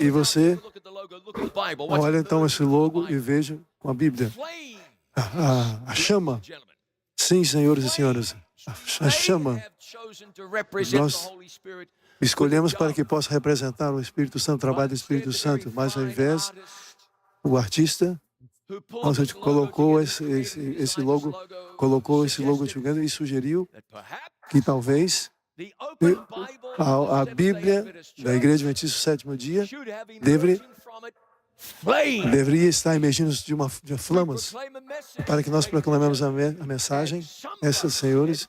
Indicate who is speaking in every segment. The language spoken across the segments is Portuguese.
Speaker 1: E você olha então esse logo e veja com a Bíblia. A chama. Sim, senhores e senhoras. A chama. Nós escolhemos para que possa representar o Espírito Santo, o trabalho do Espírito Santo, mas ao invés, o artista, a gente colocou esse logo e sugeriu que talvez a Bíblia da Igreja Adventista do Sétimo Dia deveria estar emergindo de flamas para que nós proclamemos a mensagem, essas senhores,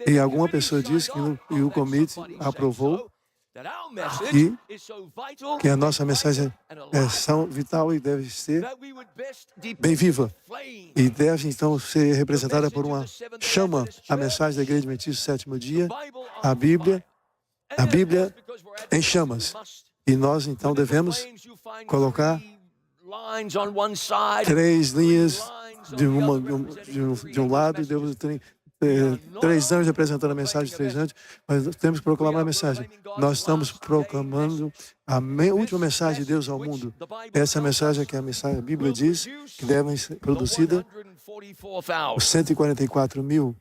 Speaker 1: e alguma pessoa disse que o comitê aprovou que a nossa mensagem é vital e deve ser bem viva e deve então ser representada por uma chama, a mensagem da Igreja Adventista do Sétimo Dia, a Bíblia em chamas. E nós então devemos colocar 3 linhas de um lado e devemos ter 3 anjos representando a mensagem de 3 anjos, mas temos que proclamar a mensagem. Nós estamos proclamando a última mensagem de Deus ao mundo. Essa mensagem que a Bíblia diz que deve ser produzida os 144 mil.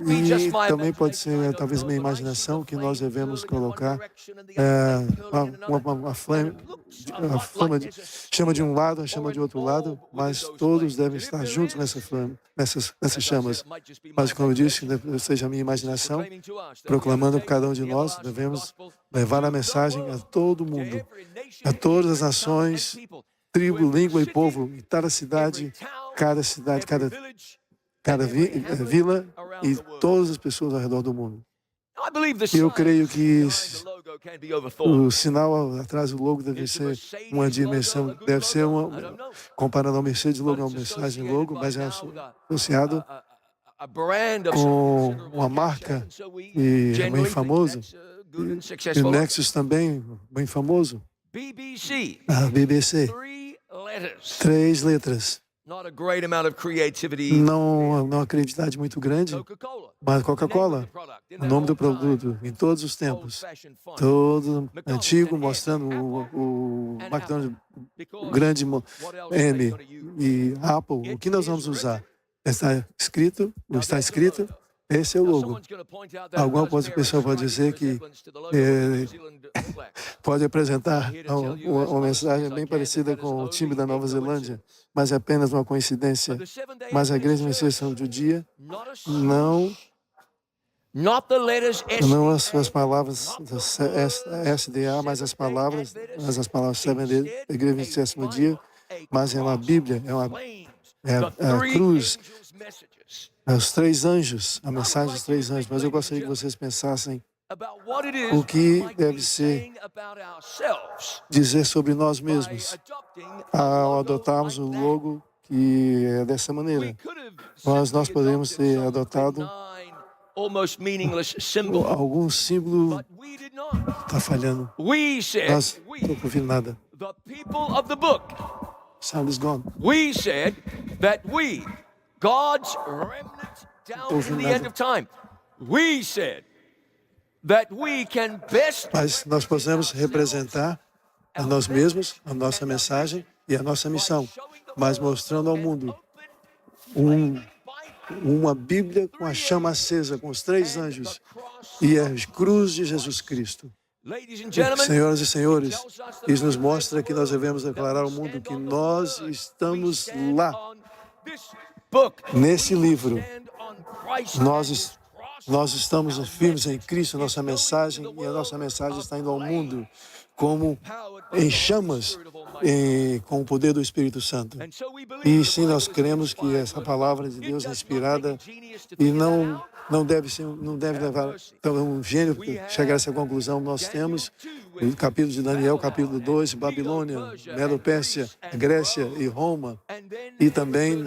Speaker 1: E também pode ser, talvez, minha imaginação, que nós devemos colocar uma chama de um lado, a chama de outro lado, mas todos devem estar juntos nessas chamas. Mas, como eu disse, seja a minha imaginação, proclamando por cada um de nós, devemos levar a mensagem a todo mundo, a todas as nações, tribo, língua e povo, em cada cidade, cada vila e todas as pessoas ao redor do mundo. Eu creio que o sinal atrás do logo deve ser uma dimensão, deve ser comparando ao Mercedes logo, é uma mensagem logo, mas é associado com uma marca e bem famosa. E o Nexus também, bem famoso. A BBC. 3 letras. Não uma criatividade muito grande, mas Coca-Cola, o nome do produto, em todos os tempos. Todo antigo, mostrando o McDonald's, o grande M e Apple. O que nós vamos usar? Está escrito, esse é o logo. Alguma pessoa pode dizer que pode apresentar uma mensagem bem parecida com o time da Nova Zelândia, mas é apenas uma coincidência. Mas a Igreja Adventista do Dia não as palavras SDA, mas as palavras Seventh Day, a Igreja Adventista do Dia, mas é uma Bíblia, é a cruz. Os 3 anjos, a mensagem dos 3 anjos. Mas eu gostaria que vocês pensassem o que deve ser dizer sobre nós mesmos ao adotarmos o logo que é dessa maneira. Mas nós podemos ter adotado algum símbolo. Está falhando. Nós não ouvindo nada. Sound is gone.
Speaker 2: We said that God's remnant down to the end of time. We said that we can best.
Speaker 1: Mas nós podemos representar a nós mesmos, a nossa mensagem e a nossa missão, mas mostrando ao mundo uma Bíblia com a chama acesa, com os 3 anjos e a cruz de Jesus Cristo. Senhoras e senhores, isso nos mostra que nós devemos declarar ao mundo que nós estamos lá. Nesse livro, nós estamos firmes em Cristo, nossa mensagem, e a nossa mensagem está indo ao mundo como em chamas, com o poder do Espírito Santo. E sim, nós cremos que essa palavra de Deus é inspirada e não deve levar um gênio chegar a essa conclusão. Nós temos o capítulo de Daniel, capítulo 2, Babilônia, Medo-Pérsia, Grécia e Roma, e também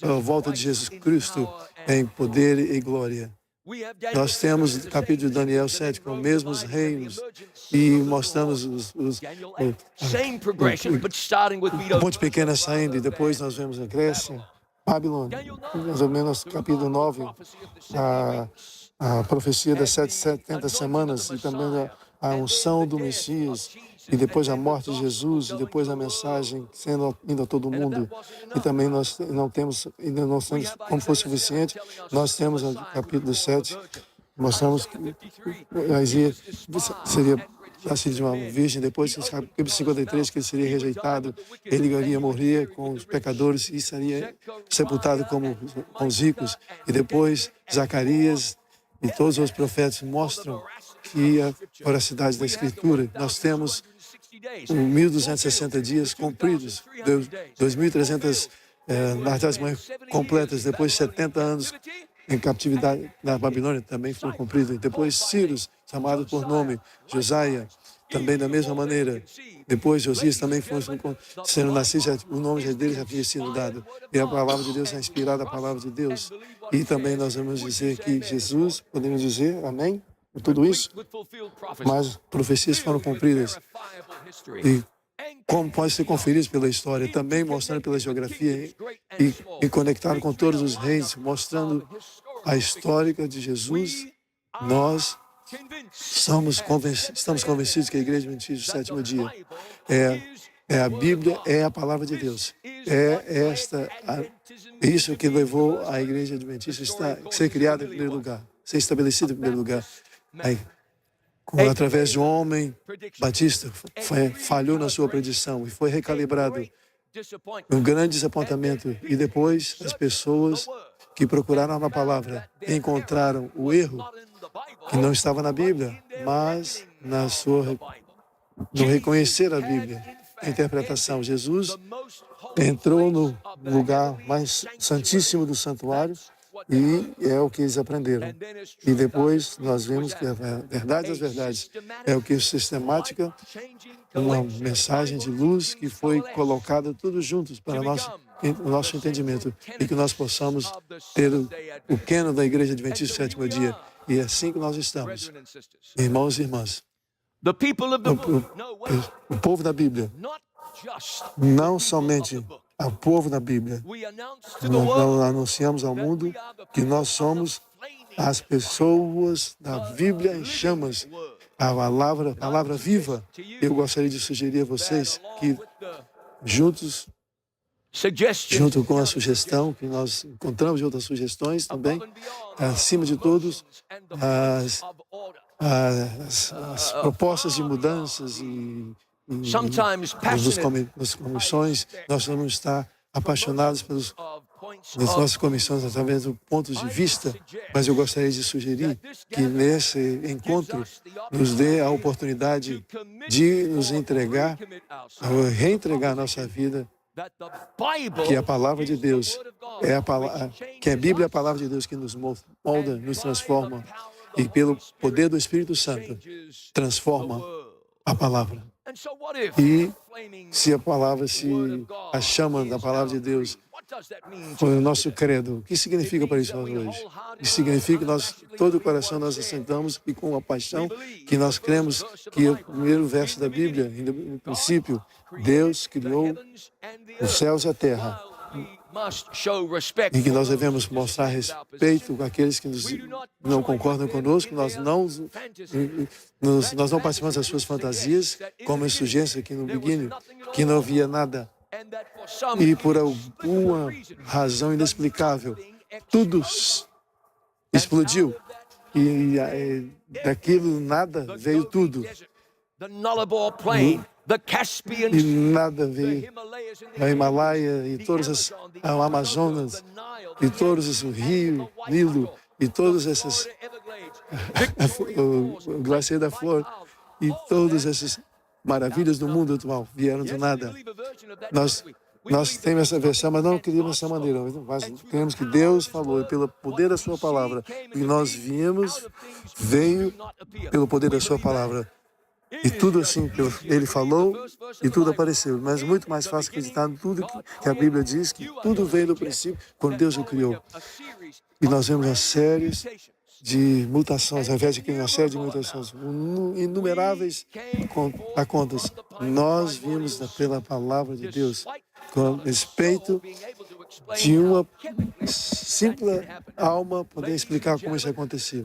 Speaker 1: a volta de Jesus Cristo em poder e glória. Nós temos o capítulo de Daniel 7 com os mesmos reinos e mostramos um monte pequena saindo, e depois nós vemos a Grécia, Babilônia, mais ou menos capítulo 9, a profecia das 70 semanas e também a unção do Messias, e depois a morte de Jesus, e depois a mensagem indo a todo mundo. E também nós ainda não temos, como foi suficiente, nós temos no capítulo 7, mostramos que Isaías seria nascido de uma virgem, depois capítulo 53, que ele seria rejeitado, ele iria morrer com os pecadores e seria sepultado com os ricos. E depois Zacarias e todos os profetas mostram que a veracidade da Escritura. Nós temos 1.260 dias cumpridos, 2.300 narrativas completas, depois 70 anos em captividade na Babilônia também foram cumpridos. Depois Círios, chamado por nome, Josias, também da mesma maneira. Depois Josias também foi sendo nascido, o nome dele já havia sido dado. E a palavra de Deus é inspirada, a palavra de Deus. E também nós vamos dizer que Jesus, podemos dizer, amém? Por tudo isso, mas profecias foram cumpridas. E como pode ser conferido pela história, também mostrando pela geografia e conectado com todos os reis, mostrando a história de Jesus, nós estamos convencidos que a Igreja Adventista do Sétimo Dia é a Bíblia, é a palavra de Deus. Isso que levou a Igreja Adventista a ser criada em primeiro lugar, ser estabelecida em primeiro lugar. Através de um homem, Batista falhou na sua predição e foi recalibrado. Um grande desapontamento. E depois, as pessoas que procuraram na palavra encontraram o erro que não estava na Bíblia, mas no reconhecer a Bíblia, a interpretação. Jesus entrou no lugar mais santíssimo do santuário e é o que eles aprenderam. E depois nós vimos que a verdade das verdades é o que sistemática, uma mensagem de luz que foi colocada tudo juntos para o nosso entendimento e que nós possamos ter o queno da Igreja Adventista do Sétimo Dia. E é assim que nós estamos, irmãos e irmãs. O povo da Bíblia, não somente o povo da Bíblia, nós anunciamos ao mundo que nós somos as pessoas da Bíblia em chamas, a palavra viva. Eu gostaria de sugerir a vocês que junto com a sugestão que nós encontramos de outras sugestões também, acima de todos, as propostas de mudanças e nas comissões, nós vamos estar apaixonados nas nossas comissões através do ponto de vista, mas eu gostaria de sugerir que nesse encontro nos dê a oportunidade de nos reentregar a nossa vida, que a palavra de Deus que a Bíblia é a palavra de Deus que nos molda, nos transforma e pelo poder do Espírito Santo transforma a palavra. E se a chama da palavra de Deus foi o nosso credo, o que significa para isso hoje? Isso significa que todo o coração nós assentamos e com a paixão que nós cremos que o primeiro verso da Bíblia, no princípio, Deus criou os céus e a terra. E que nós devemos mostrar respeito àqueles que não concordam conosco, nós não participamos das suas fantasias, como eu sugeri aqui no beginning, que não havia nada. E por alguma razão inexplicável, tudo explodiu. E daquilo nada veio tudo. E nada veio. A Himalaia e todas as Amazonas e todos os rios, Nilo e todas essas o glaciar da Flor e todas essas maravilhas do mundo atual vieram do nada. Nós temos essa versão, mas não queríamos dessa maneira. Mas queremos que Deus falou, e pelo poder da sua palavra, e nós veio pelo poder da sua palavra. E tudo assim, ele falou e tudo apareceu. Mas é muito mais fácil acreditar em tudo que a Bíblia diz, que tudo veio do princípio, quando Deus o criou. E nós vemos uma série de mutações, ao invés de criar uma série de mutações, inumeráveis contas. Nós vimos pela palavra de Deus, com respeito de uma simples alma poder explicar como isso aconteceu.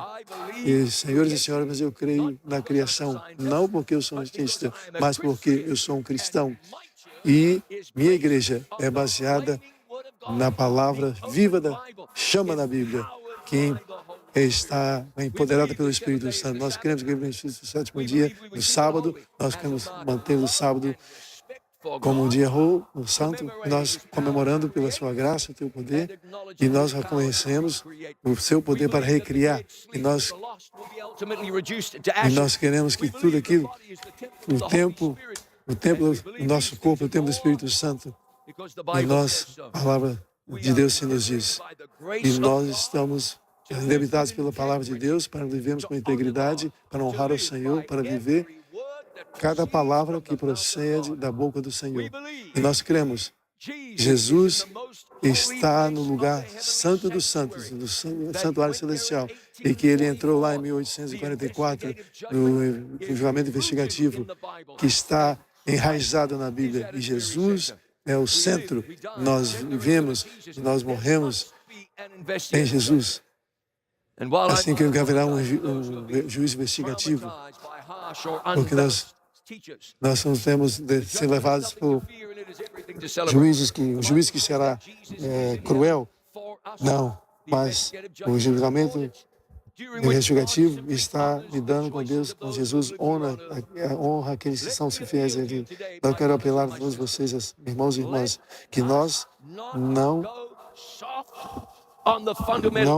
Speaker 1: E, senhores e senhoras, mas eu creio na criação, não porque eu sou um cientista, mas porque eu sou um cristão. E minha igreja é baseada na palavra viva da chama da Bíblia, que está empoderada pelo Espírito Santo. Nós queremos que no sétimo dia, no sábado, nós queremos manter o sábado como um dia santo, nós comemorando pela sua graça, o teu poder, e nós reconhecemos o seu poder para recriar, e nós queremos que tudo aquilo, o templo, o nosso corpo, o templo do Espírito Santo, e nós, a palavra de Deus se nos diz, e nós estamos indebitados pela palavra de Deus para vivermos com integridade, para honrar o Senhor, para viver cada palavra que procede da boca do Senhor. E nós cremos, Jesus está no lugar santo dos santos, no santuário celestial, e que ele entrou lá em 1844, no julgamento investigativo, que está enraizado na Bíblia. E Jesus é o centro. Nós vivemos, nós morremos em Jesus. Assim que haverá um juízo investigativo, porque nós não temos de ser levados por juízes que será cruel. Não, mas o julgamento investigativo está lidando com Deus, com Jesus, honra aqueles que são fiéis a Ele. Eu quero apelar a todos vocês, irmãos e irmãs, que nós não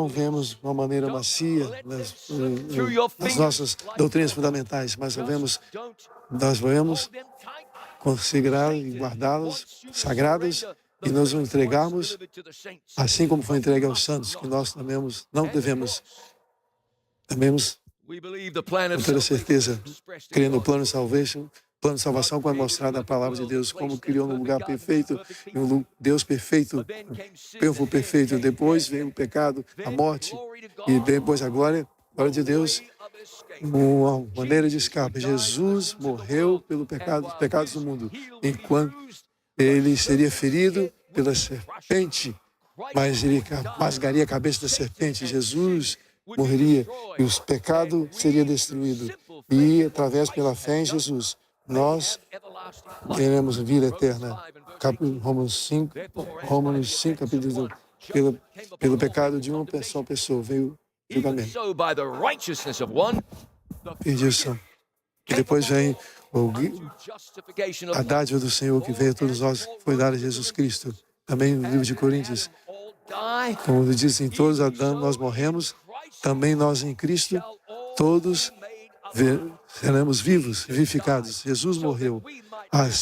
Speaker 1: vemos de uma maneira macia nas nossas doutrinas fundamentais, mas nós vamos consagrar e guardá-las sagradas e nos entregarmos, assim como foi entregue aos santos, que nós não devemos, com toda certeza, crer no plano de salvação, quando mostrado na palavra de Deus, como criou no lugar perfeito, um Deus perfeito, povo perfeito. Depois veio o pecado, a morte, e depois a glória de Deus, uma maneira de escape. Jesus morreu pelos pecados do mundo, enquanto ele seria ferido pela serpente, mas ele rasgaria a cabeça da serpente. Jesus morreria e os pecados seriam destruídos. E, através pela fé em Jesus, nós teremos vida eterna. Romanos 5, capítulo 2. Pelo pecado de uma só pessoa veio o julgamento. Perdição. E depois vem a dádiva do Senhor que veio a todos nós, foi dada a Jesus Cristo. Também no livro de Coríntios, como diz, em todos Adão nós morremos, também nós em Cristo, todos seremos vivos, vivificados. Jesus morreu.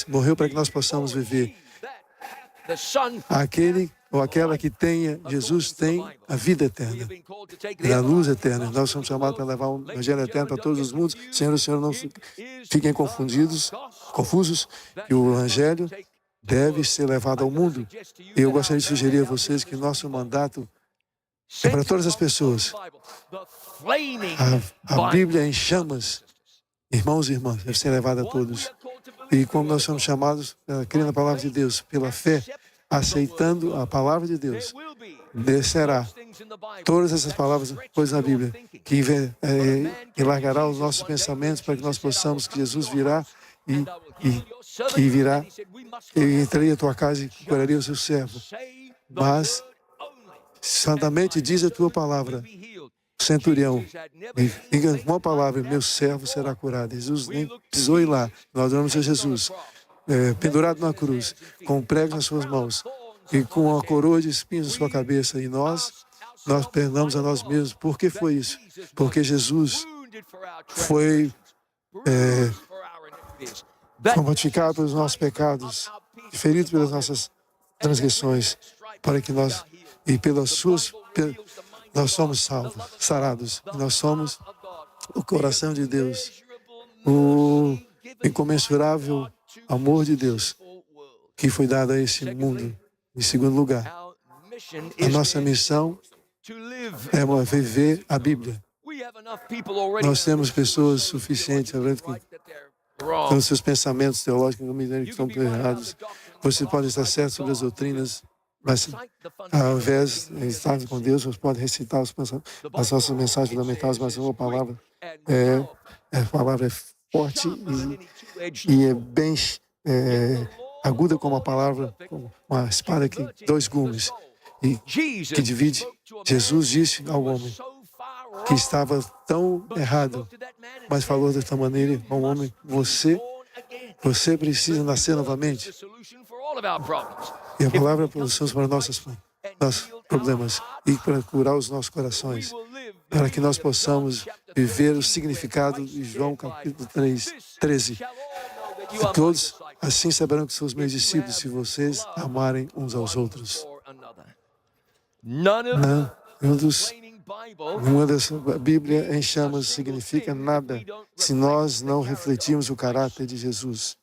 Speaker 1: Morreu para que nós possamos viver. Aquele ou aquela que tenha, Jesus tem a vida eterna, a luz eterna. Nós somos chamados para levar o evangelho eterno para todos os mundos. Senhor, não fiquem confusos, que o evangelho deve ser levado ao mundo. E eu gostaria de sugerir a vocês que nosso mandato é para todas as pessoas. A Bíblia em chamas, irmãos e irmãs, deve ser levada a todos. E como nós somos chamados a crer na palavra de Deus, pela fé, aceitando a palavra de Deus, descerá todas essas palavras, coisas na Bíblia, que largará os nossos pensamentos para que nós possamos, que Jesus virá e virá, e entraria em tua casa e curaria o seu servo. Mas, santamente diz a tua palavra, centurião, diga uma palavra, meu servo será curado. Jesus nem precisou ir lá. Nós adoramos a Jesus, pendurado na cruz, com pregos nas suas mãos e com uma coroa de espinhos na sua cabeça. E nós perdemos a nós mesmos. Por que foi isso? Porque Jesus foi mortificado pelos nossos pecados, ferido pelas nossas transgressões, para que nós, e pelas suas, nós somos salvos, sarados. Nós somos o coração de Deus, o incomensurável amor de Deus que foi dado a esse mundo. Em segundo lugar, a nossa missão é viver a Bíblia. Nós temos pessoas suficientes com seus pensamentos teológicos que estão errados. Vocês podem estar certos sobre as doutrinas Mas, ao invés de estar com Deus, você pode recitar as nossas mensagens fundamentais, mas a palavra é forte e é bem aguda como a palavra, como uma espada que 2 gumes, e que divide. Jesus disse ao homem que estava tão errado, mas falou desta maneira ao homem: você precisa nascer novamente. E a palavra é a solução para nossos problemas e para curar os nossos corações, para que nós possamos viver o significado de João capítulo 13. E todos assim saberão que são os meus discípulos, se vocês amarem uns aos outros. Uma das Bíblia em chamas significa nada se nós não refletirmos o caráter de Jesus.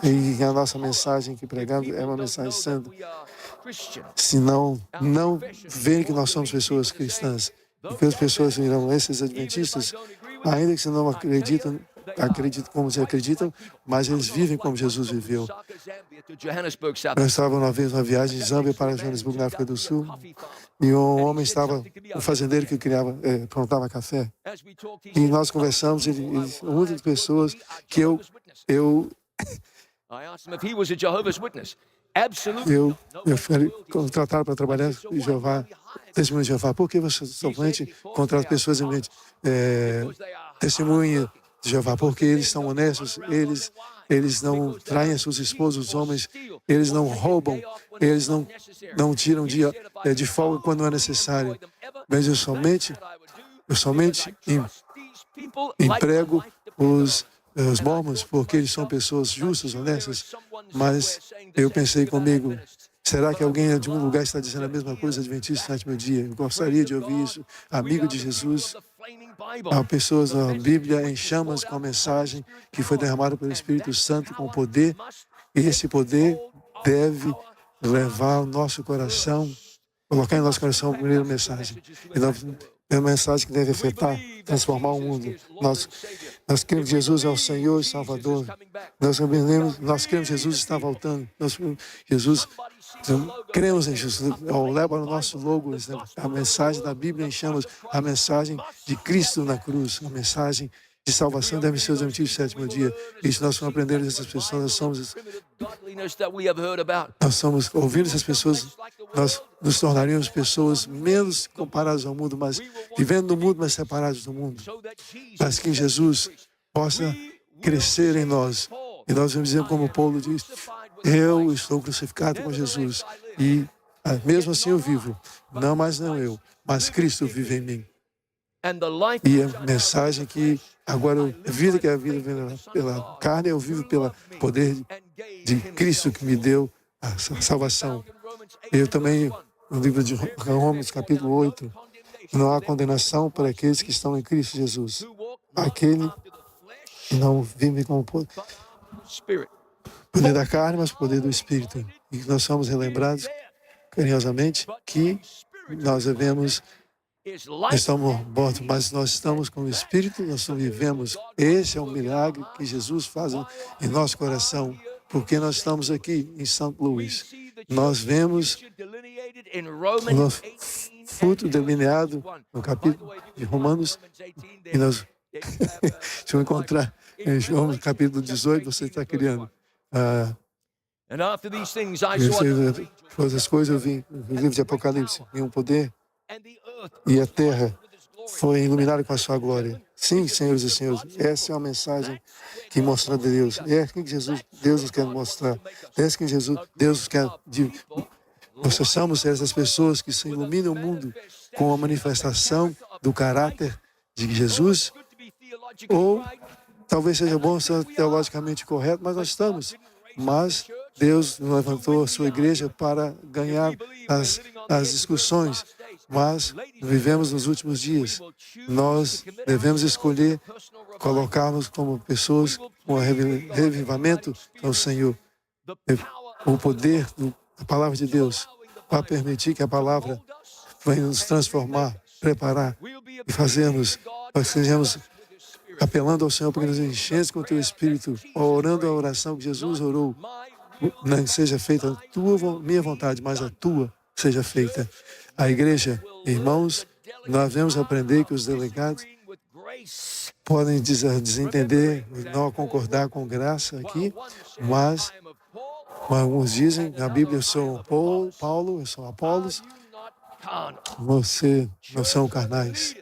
Speaker 1: E a nossa mensagem que pregamos é uma mensagem santa. Se não verem que nós somos pessoas cristãs, e as pessoas dirão, esses adventistas, ainda que não acreditam como se acreditam, mas eles vivem como Jesus viveu. Eu estava uma vez numa viagem de Zâmbia para Joanesburgo, na África do Sul, e um fazendeiro que plantava café. E nós conversamos, muitas das pessoas que eu fui contratado para trabalhar em Jeová, testemunho de Jeová. Por que você somente contrata pessoas em testemunha de Jeová? Porque eles são honestos, eles não traem as suas esposas, os homens, eles não roubam, eles não tiram dia de folga quando é necessário. Mas eu somente emprego os mormons, porque eles são pessoas justas, honestas. Mas eu pensei comigo, será que alguém de um lugar está dizendo a mesma coisa, Adventista do 7º dia? Eu gostaria de ouvir isso. Amigo de Jesus, há pessoas na Bíblia em chamas com a mensagem que foi derramada pelo Espírito Santo com poder, e esse poder deve levar o nosso coração, colocar em nosso coração a primeira mensagem. É uma mensagem que deve afetar, transformar o mundo. Nós cremos que Jesus é o Senhor e Salvador. Nós cremos que Jesus está voltando. Cremos em Jesus. Leva no nosso logo a mensagem da Bíblia em chamas, a mensagem de Cristo na cruz, a mensagem de salvação deve ser os Adventistas do 7º dia. Isso nós vamos aprender dessas pessoas. Nós somos ouvindo essas pessoas, nós nos tornaríamos pessoas menos comparadas ao mundo, mas vivendo no mundo, mas separados do mundo. Mas que Jesus possa crescer em nós. E nós vamos dizer, como Paulo diz, eu estou crucificado com Jesus. E mesmo assim eu vivo. Não eu, mas Cristo vive em mim. E a mensagem que agora a vida que é a vida pela carne, eu vivo pelo poder de Cristo que me deu a salvação. Eu também, no livro de Romanos, capítulo 8, não há condenação para aqueles que estão em Cristo Jesus. Aquele que não vive com o poder da carne, mas o poder do Espírito. E nós somos relembrados carinhosamente que nós estamos mortos, mas nós estamos com o Espírito, nós vivemos. Esse é um milagre que Jesus faz em nosso coração, porque nós estamos aqui em St. Louis. Nós vemos o nosso fruto delineado no capítulo de Romanos, e nós, se eu encontrar em João capítulo 18, você está criando. Essas coisas eu vi no livro de Apocalipse, em um poder, e a terra foi iluminada com a sua glória. Sim, senhores e senhores, essa é uma mensagem que mostra Deus. É assim que Deus nos quer mostrar. É assim que Deus nos quer. Nós somos essas pessoas que se iluminam o mundo com a manifestação do caráter de Jesus. Ou talvez seja bom ser teologicamente correto, mas nós estamos. Mas Deus levantou a sua igreja para ganhar as discussões. Mas vivemos nos últimos dias. Nós devemos escolher colocarmos como pessoas com revivamento ao Senhor. O poder da palavra de Deus para permitir que a palavra venha nos transformar, preparar e fazermos, nós sejamos apelando ao Senhor para que nos enchemos com o Teu Espírito, orando a oração que Jesus orou. Não seja feita a minha vontade, mas a Tua. seja feita. A igreja, irmãos, nós devemos aprender que os delegados podem desentender, não concordar com graça aqui, mas alguns dizem, na Bíblia, eu sou Paulo, eu sou Apolos, você não são carnais,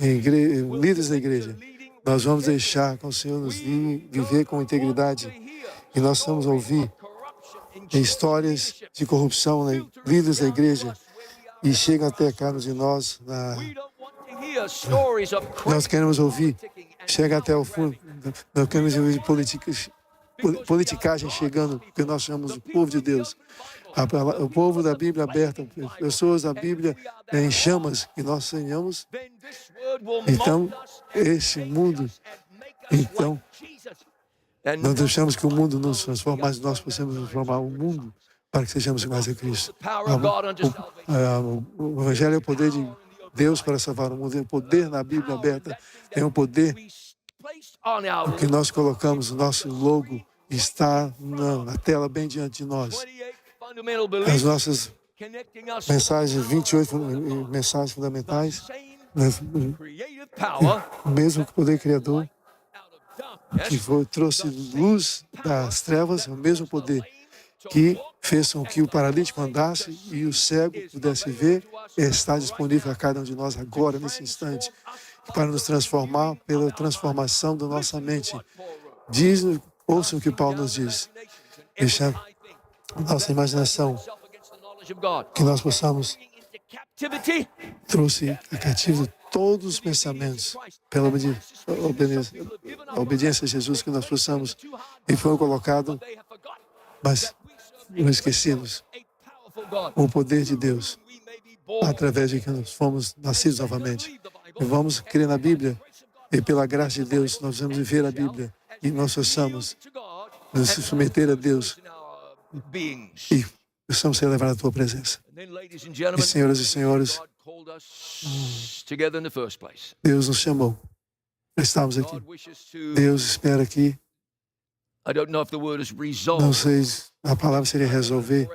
Speaker 1: líderes da igreja. Nós vamos deixar com o Senhor nos viver com integridade. E nós vamos ouvir histórias de corrupção, né? Líderes da igreja, e chegam até cá de nós. Nós queremos ouvir, chega até o fundo, nós queremos ouvir politicagem chegando, porque nós chamamos o povo de Deus. O povo da Bíblia aberta, pessoas da Bíblia em chamas, que nós sonhamos. Então, esse mundo, então, nós deixamos que o mundo nos transforme, mas nós possamos transformar o mundo para que sejamos iguais a Cristo. O Evangelho é o poder de Deus para salvar o mundo. Tem poder na Bíblia aberta, tem um poder que nós colocamos, o nosso logo está na tela bem diante de nós. As nossas mensagens, 28 mensagens fundamentais, o mesmo poder criador que trouxe luz das trevas, o mesmo poder que fez com que o paralítico andasse e o cego pudesse ver, está disponível a cada um de nós agora, nesse instante, para nos transformar pela transformação da nossa mente. Ouçam o que Paulo nos diz. Deixa nossa imaginação, que nós possamos trouxe a cativo todos os pensamentos pela obediência a Jesus, que nós possamos, e foram colocados, mas não esquecidos o poder de Deus, através de que nós fomos nascidos novamente. E vamos crer na Bíblia, e pela graça de Deus, nós vamos viver a Bíblia, e nós possamos nos submeter a Deus, e possamos ser levados à Tua presença. E, senhoras e senhores, Deus nos chamou. Estamos aqui. Deus espera que, não sei, a palavra seria resolver,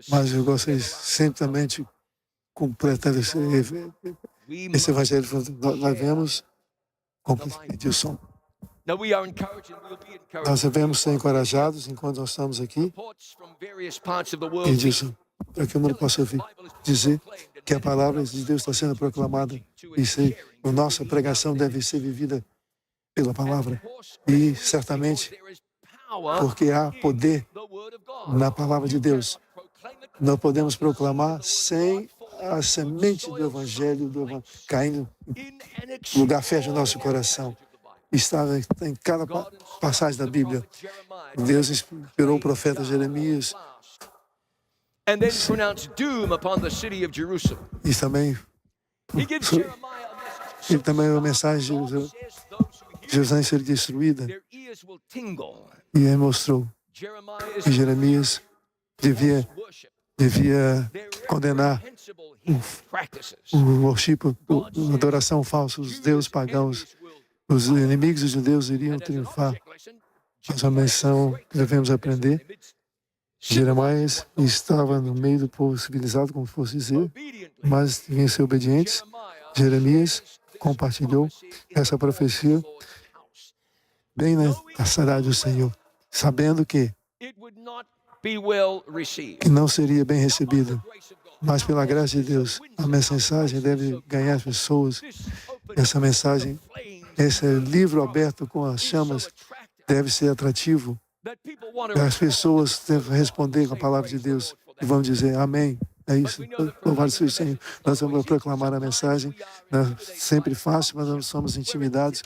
Speaker 1: mas eu gostaria sempre também de completar esse evangelho. Nós vemos Edilson. Nós devemos ser encorajados enquanto nós estamos aqui. Edilson, para que o mundo possa ouvir dizer que a palavra de Deus está sendo proclamada e a nossa pregação deve ser vivida pela palavra. E certamente, porque há poder na palavra de Deus, não podemos proclamar sem a semente do Evangelho caindo no lugar fértil do nosso coração. Está em cada passagem da Bíblia. Deus inspirou o profeta Jeremias. E também a mensagem de Jerusalém ser destruída. E ele mostrou que Jeremias devia condenar o worship, a adoração falsa, os deuses pagãos. Os inimigos dos judeus iriam triunfar. Mas a menção que devemos aprender, Jeremias estava no meio do povo civilizado, como fosse dizer, mas devia ser obedientes. Jeremias compartilhou essa profecia bem na cidade do Senhor, sabendo que não seria bem recebida. Mas pela graça de Deus, a mensagem deve ganhar as pessoas. Essa mensagem, esse livro aberto com as chamas, deve ser atrativo. As pessoas devem responder com a palavra de Deus e vão dizer amém. É isso. Louvado seja o Senhor. Nós vamos proclamar a mensagem. Não é sempre fácil, mas nós somos intimidados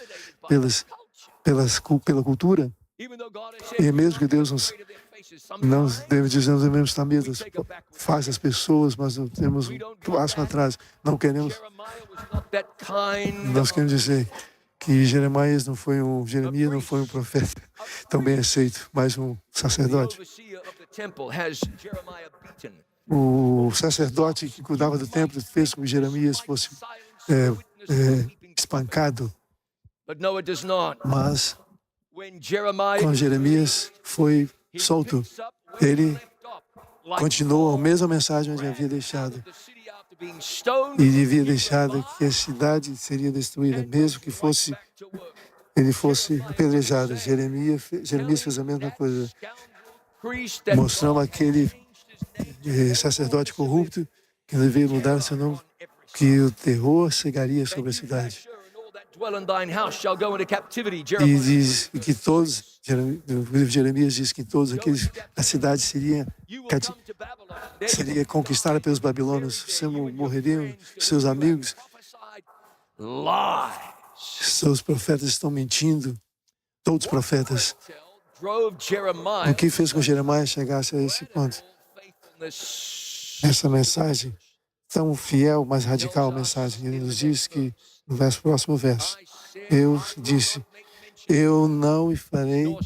Speaker 1: pela cultura. E mesmo que Deus não deve dizer, nós devemos estar medos, faz as pessoas, mas não temos um passo atrás. Não queremos. Nós queremos dizer que Jeremias não foi um profeta tão bem aceito, mas um sacerdote. O sacerdote que cuidava do templo fez com que Jeremias fosse espancado. Mas quando Jeremias foi solto, ele continuou a mesma mensagem onde havia deixado. E havia deixado que a cidade seria destruída, mesmo que ele fosse apedrejado. Jeremias fez a mesma coisa, mostrando aquele sacerdote corrupto que deveria mudar seu nome, que o terror cegaria sobre a cidade. E diz que todos, o livro de Jeremias diz que todos aqueles, a cidade seria conquistada pelos babilônios. Você morreriam, seus amigos. Seus profetas estão mentindo. Todos os profetas. O que fez com que Jeremias chegasse a esse ponto? Essa mensagem, tão fiel, mas radical mensagem. Ele nos diz que, no próximo verso, eu disse, eu não farei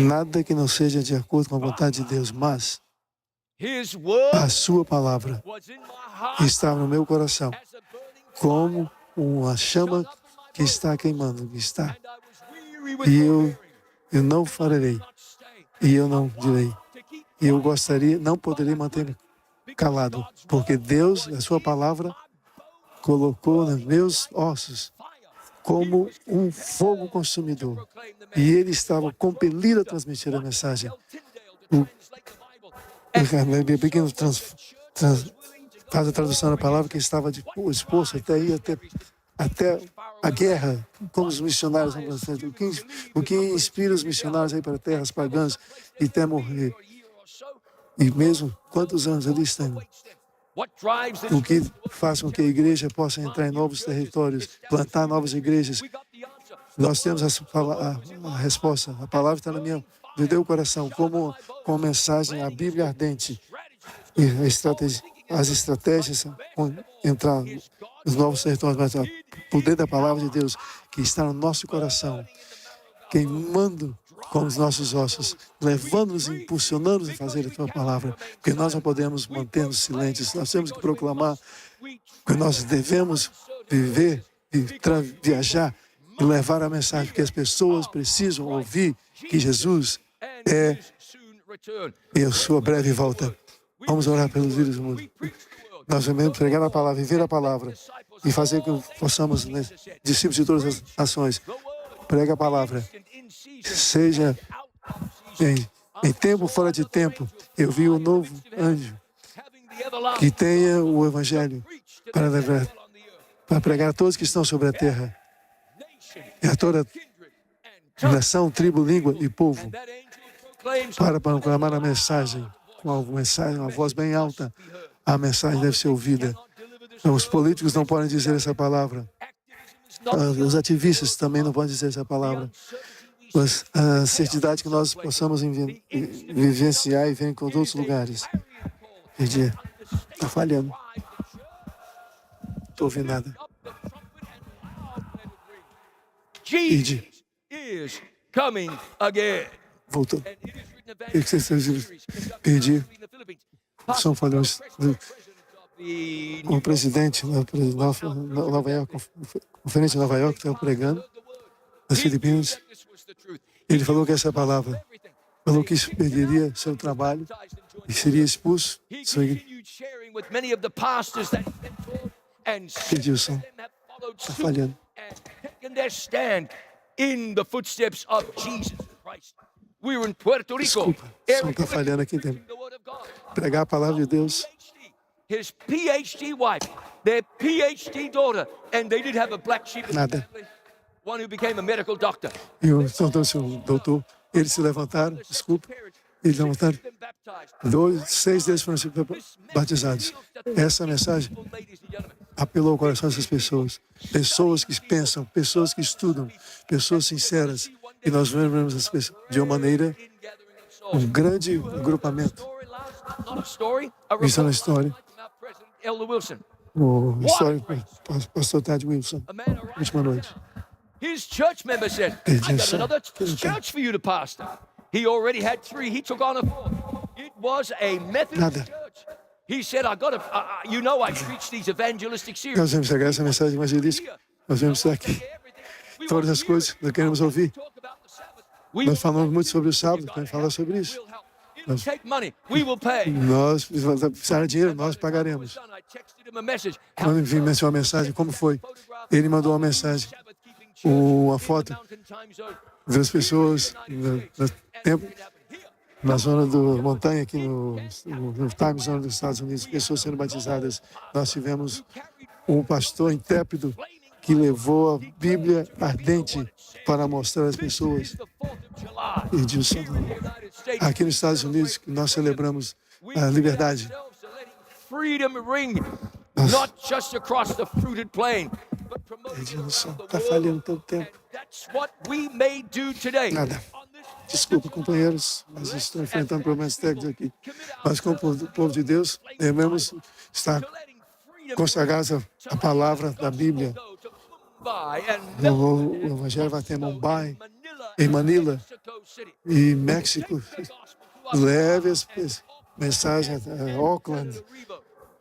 Speaker 1: nada que não seja de acordo com a vontade de Deus, mas a sua palavra está no meu coração, como uma chama que está queimando, E eu não farei, e eu não direi. E eu não poderia manter-me calado, porque Deus, a sua palavra, colocou nos meus ossos como um fogo consumidor. E ele estava compelido a transmitir a mensagem. O pequeno faz a tradução da palavra que estava exposto até a guerra, como os missionários. O que inspira os missionários a ir para terras pagãs e até morrer. E mesmo quantos anos eles estão? O que faz com que a igreja possa entrar em novos territórios, plantar novas igrejas. Nós temos a resposta. A palavra está no meu coração, como mensagem, a Bíblia ardente. E as estratégias entrar nos novos territórios, mas o poder da palavra de Deus que está no nosso coração, queimando com os nossos ossos, levando-nos, impulsionando-nos a fazer a tua palavra, porque nós não podemos manter-nos silentes, nós temos que proclamar que nós devemos viver, viajar e levar a mensagem, porque as pessoas precisam ouvir que Jesus é a sua breve volta. Vamos orar pelos líderes do mundo. Nós devemos pregar a palavra, viver a palavra e fazer com que possamos, discípulos de todas as nações, prega a palavra. Seja em tempo, fora de tempo, eu vi um novo anjo que tenha o evangelho para pregar a todos que estão sobre a terra, e a toda nação, tribo, língua e povo, para proclamar a mensagem, uma voz bem alta. A mensagem deve ser ouvida. Os políticos não podem dizer essa palavra. Os ativistas também não podem dizer essa palavra. Mas a certidão que nós possamos vivenciar e ver com outros lugares. Perdi. Está falhando. Não estou ouvindo nada. Perdi. Voltou. Perdi. São falhões. O presidente de Nova York, conferência de Nova York, estava pregando nas Filipinas. Ele falou que essa palavra, falou que isso perderia seu trabalho e seria expulso. Perdi o som. Está falhando. Desculpa, o som está falhando aqui dentro. Pregar a palavra de Deus.
Speaker 2: His PhD wife, their PhD daughter, and they did have a black sheep in the family, one who became a medical doctor.
Speaker 1: E o doutor, eles se levantaram, eles levantaram, 6 deles foram batizados. Essa mensagem apelou ao coração dessas pessoas. Pessoas que pensam, pessoas que estudam, pessoas sinceras. E nós vemos as pessoas de uma maneira, um grande agrupamento. Isso é uma história. O histórico pastor Ted Wilson, última noite.
Speaker 2: His church member said, "I got another church for you to pastor." He already had 3. He took on a 4th. It was a Methodist church. He said, "I got to, I preach these evangelistic series."
Speaker 1: Nós vamos pegar essa mensagem evangelística. Nós vamos estar aqui. Todas as coisas nós queremos ouvir. Nós falamos muito sobre o sábado, queremos falar sobre isso.
Speaker 2: didn't take money. We will pay.
Speaker 1: Nós precisar de dinheiro, nós pagaremos.
Speaker 2: I texted him a message.
Speaker 1: Quando enviei uma mensagem, como foi? Ele mandou uma mensagem, uma foto das pessoas no tempo, na zona do montanha, aqui no time zone dos Estados Unidos, pessoas sendo batizadas. Nós tivemos um pastor intrépido que levou a Bíblia ardente para mostrar às pessoas. E disse, aqui nos Estados Unidos, que nós celebramos a liberdade.
Speaker 2: Not just across the fruited plain, but
Speaker 1: Edilson, está falhando tanto tempo.
Speaker 2: that's what we may do today.
Speaker 1: Nada. Desculpa, companheiros, mas estou enfrentando problemas técnicos aqui. Mas como povo de Deus, devemos estar consagrados à palavra da Bíblia. O Evangelho vai até Mumbai, em Manila e México. Leve as mensagens a Auckland,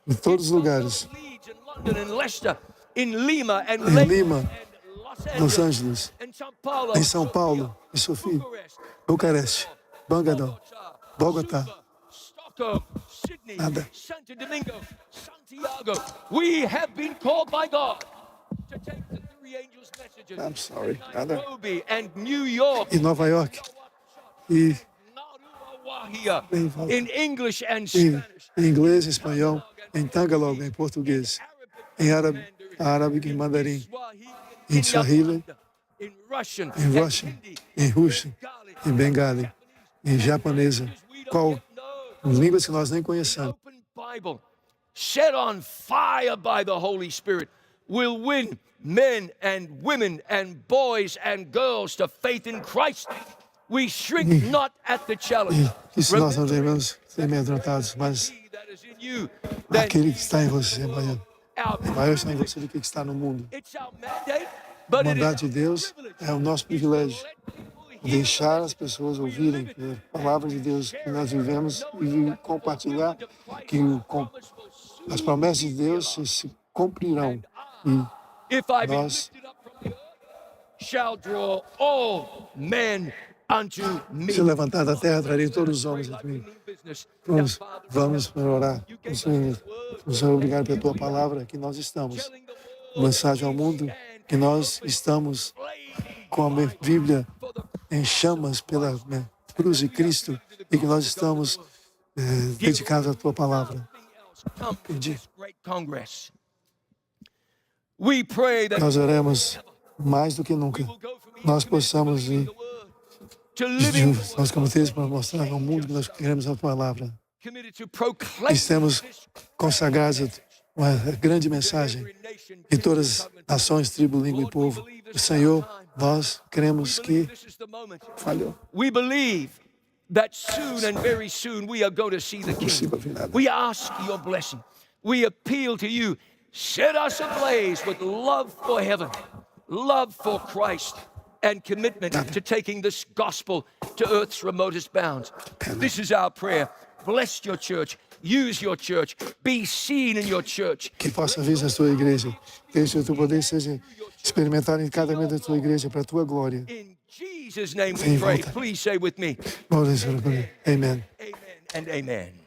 Speaker 1: em todos os lugares. Em Lima, Los Angeles, em São Paulo, em Sofia, Bucareste, Bangalore, Bogotá. Nada.
Speaker 2: Santo Domingo, Santiago. We have been called by God to take the three angels' messages.
Speaker 1: I'm sorry. Nada.
Speaker 2: Nairobi and New York.
Speaker 1: Em Nova York. E
Speaker 2: Here, in English and
Speaker 1: em
Speaker 2: Spanish.
Speaker 1: inglês, espanhol, em Tagalog, em português, em árabe, em mandarim, em Swahili,
Speaker 2: in Russian,
Speaker 1: em Russian, em russo, em bengali, em japonesa, qual línguas que nós nem conhecemos.
Speaker 2: open Bible, set on fire by the Holy Spirit, will win men and women and boys and girls to faith in Christ. We shrink not at the challenge.
Speaker 1: E se nós não devemos ser amedrontados, mas
Speaker 2: He that is in you, then
Speaker 1: aquele que está em você, maior,
Speaker 2: our,
Speaker 1: maior está em você do que está no mundo.
Speaker 2: it's our mandate,
Speaker 1: A
Speaker 2: but it
Speaker 1: bondade
Speaker 2: is
Speaker 1: de Deus é o nosso privilégio. Deixar as pessoas ouvirem a palavra de Deus que nós vivemos e compartilhar que as promessas de Deus se cumprirão. E
Speaker 2: if I be
Speaker 1: nós
Speaker 2: lifted up from the earth, shall draw all men unto me.
Speaker 1: se levantar da terra, trarei todos os homens a mim. Vamos para orar. Senhor, obrigado pela tua palavra, que nós estamos. Mensagem ao mundo, que nós estamos com a Bíblia em chamas pela cruz de Cristo e que nós estamos dedicados à tua palavra. Pedir. Nós oremos mais do que nunca. Nós possamos ir nós como textos para mostrar ao mundo que nós queremos a palavra. Estamos consagrados a uma grande mensagem em todas as nações, tribo, língua e povo. O Senhor, nós cremos que falhou.
Speaker 2: We believe that soon and very soon we are going to see the King.
Speaker 1: Possível vir nada.
Speaker 2: We ask your blessing. We appeal to you. Set us ablaze with love for heaven, love for Christ, and commitment to taking this gospel to earth's remotest bounds. This is our prayer. Bless your church. Use your church. Be seen in your church.
Speaker 1: Que possa vir a tua igreja. Deixe o teu poder seja experimentado em cada membro da tua igreja para a tua glória.
Speaker 2: In Jesus' name we pray. Please say with me,
Speaker 1: Amen.
Speaker 2: amen and amen.